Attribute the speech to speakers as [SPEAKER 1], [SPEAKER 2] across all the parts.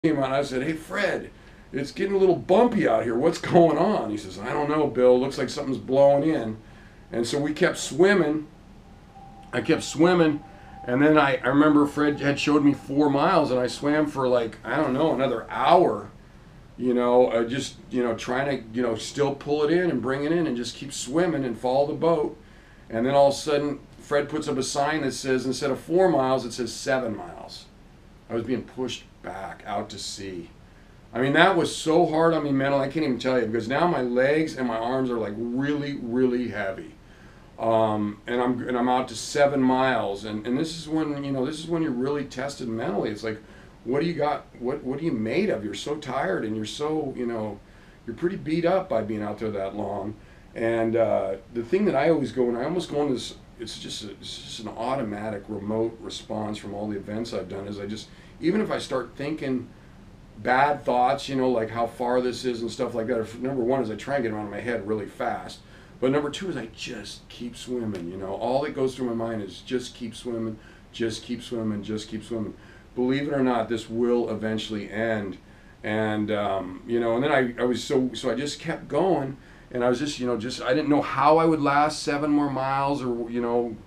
[SPEAKER 1] came on. I said, "Hey, Fred, it's getting a little bumpy out here. What's going on?" He says, "I don't know, Bill. Looks like something's blowing in." And so we kept swimming. I kept swimming. And then I remember Fred had showed me 4 miles, and I swam for like, I don't know, another hour, just, trying to, still pull it in and bring it in and just keep swimming and follow the boat. And then all of a sudden, Fred puts up a sign that says, instead of 4 miles, it says 7 miles. I was being pushed back out to sea. I mean, that was so hard on me mentally, I can't even tell you, because now my legs and my arms are like really, really heavy. And I'm out to 7 miles, and this is when you're really tested mentally. It's like, what do you got? What are you made of? You're so tired, and you're so you're pretty beat up by being out there that long. And the thing that I always go, and I almost go into this, it's just an automatic remote response from all the events I've done. Is I just, even if I start thinking bad thoughts, like how far this is and stuff like that. Number one is I try and get them out of my head really fast. But number two is I just keep swimming. All that goes through my mind is just keep swimming, just keep swimming, just keep swimming. Believe it or not, this will eventually end. And and then I was so I just kept going, and I was just I didn't know how I would last 7 more miles, or I don't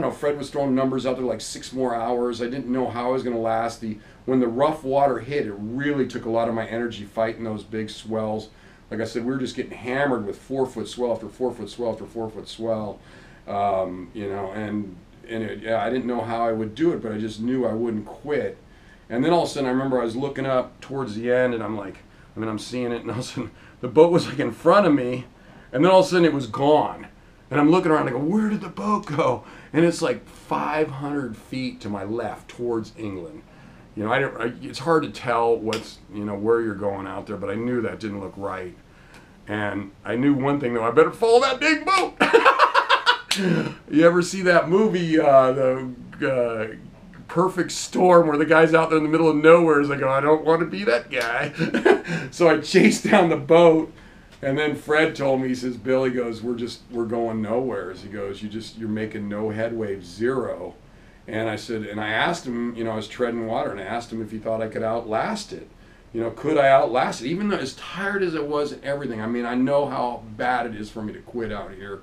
[SPEAKER 1] know. Fred was throwing numbers out there like 6 more hours. I didn't know how I was going to last. When the rough water hit, it really took a lot of my energy fighting those big swells. Like I said, we were just getting hammered with 4-foot swell after 4-foot swell after 4-foot swell, I didn't know how I would do it, but I just knew I wouldn't quit. And then all of a sudden, I remember I was looking up towards the end, and I'm seeing it, and all of a sudden, the boat was like in front of me, and then all of a sudden, it was gone. And I'm looking around, and I go, where did the boat go? And it's like 500 feet to my left towards England. It's hard to tell what's, where you're going out there, but I knew that didn't look right. And I knew one thing, though, I better follow that big boat. You ever see that movie, the Perfect Storm, where the guy's out there in the middle of nowhere? Is like, oh, I don't want to be that guy. So I chased down the boat, and then Fred told me, he says, Bill, he goes, we're going nowhere. He goes, you're making no headway, zero. And I said, and I asked him, I was treading water, and I asked him if he thought I could outlast it. Could I outlast it? Even though as tired as it was and everything, I mean, I know how bad it is for me to quit out here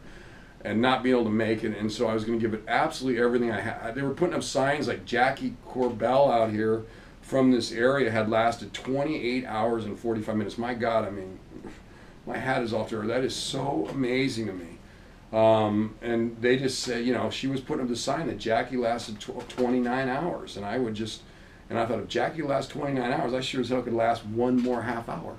[SPEAKER 1] and not be able to make it. And so I was going to give it absolutely everything I had. They were putting up signs like Jackie Corbell out here from this area had lasted 28 hours and 45 minutes. My God, I mean, my hat is off to her. That is so amazing to me. And they just said, she was putting up the sign that Jackie lasted 29 hours. And I thought, if Jackie lasts 29 hours, I sure as hell could last one more half hour.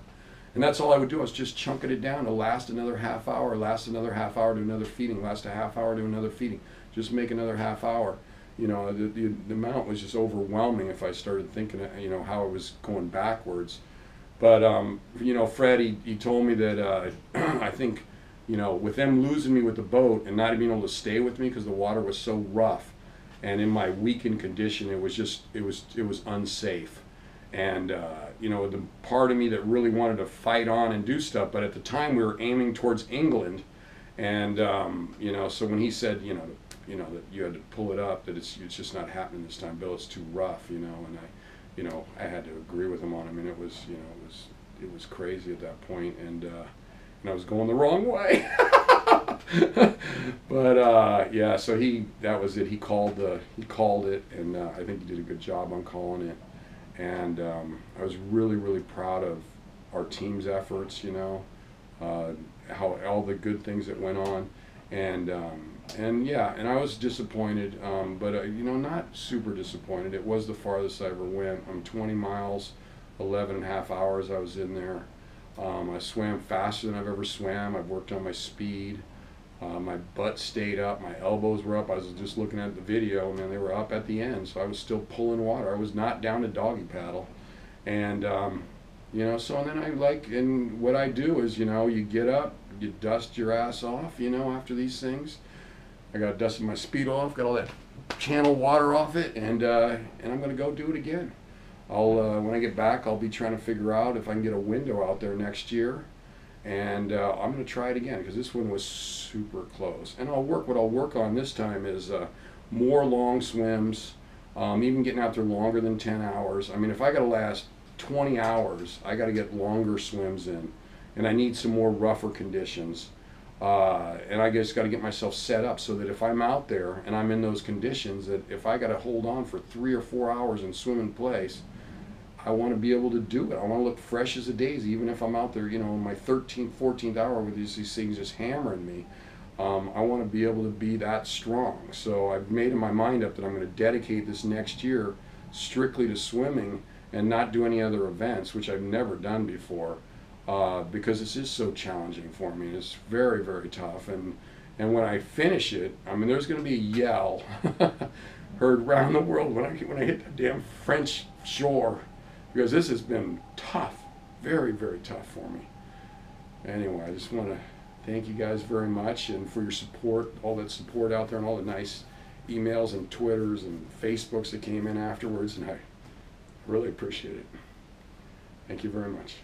[SPEAKER 1] And that's all I would do. I was just chunking it down to last another half hour, last another half hour to another feeding, last a half hour to another feeding, just make another half hour. The amount was just overwhelming if I started thinking, how it was going backwards. But, Fred, he told me that I think, with them losing me with the boat and not being able to stay with me because the water was so rough, and in my weakened condition, it was unsafe. And the part of me that really wanted to fight on and do stuff, but at the time we were aiming towards England, and so when he said that you had to pull it up, that it's just not happening this time, Bill, it's too rough, and I had to agree with him on it. I mean, it was crazy at that point, and I was going the wrong way. But yeah, so that was it. He called it, and I think he did a good job on calling it. And I was really, really proud of our team's efforts. How all the good things that went on, and yeah, and I was disappointed, but not super disappointed. It was the farthest I ever went. I'm 20 miles, 11 and a half hours I was in there. I swam faster than I've ever swam. I've worked on my speed. My butt stayed up. My elbows were up. I was just looking at the video, and they were up at the end. So I was still pulling water. I was not down to doggy paddle. And, so and then and what I do is, you get up, you dust your ass off, after these things. I got dusted my speed off, got all that channel water off it, and I'm going to go do it again. When I get back, I'll be trying to figure out if I can get a window out there next year, and I'm going to try it again because this one was super close. And what I'll work on this time is more long swims, even getting out there longer than 10 hours. I mean, if I got to last 20 hours, I got to get longer swims in, and I need some more rougher conditions. And I just got to get myself set up so that if I'm out there and I'm in those conditions, that if I got to hold on for 3 or 4 hours and swim in place, I want to be able to do it. I want to look fresh as a daisy, even if I'm out there, you know, in my 13th, 14th hour with these things just hammering me. I want to be able to be that strong. So I've made in my mind up that I'm going to dedicate this next year strictly to swimming and not do any other events, which I've never done before, because this is so challenging for me. It's very, very tough. And when I finish it, I mean, there's going to be a yell heard around the world when I hit that damn French shore, because this has been tough, very, very tough for me. Anyway, I just want to thank you guys very much, and for your support, all that support out there, and all the nice emails and Twitters and Facebooks that came in afterwards, and I really appreciate it. Thank you very much.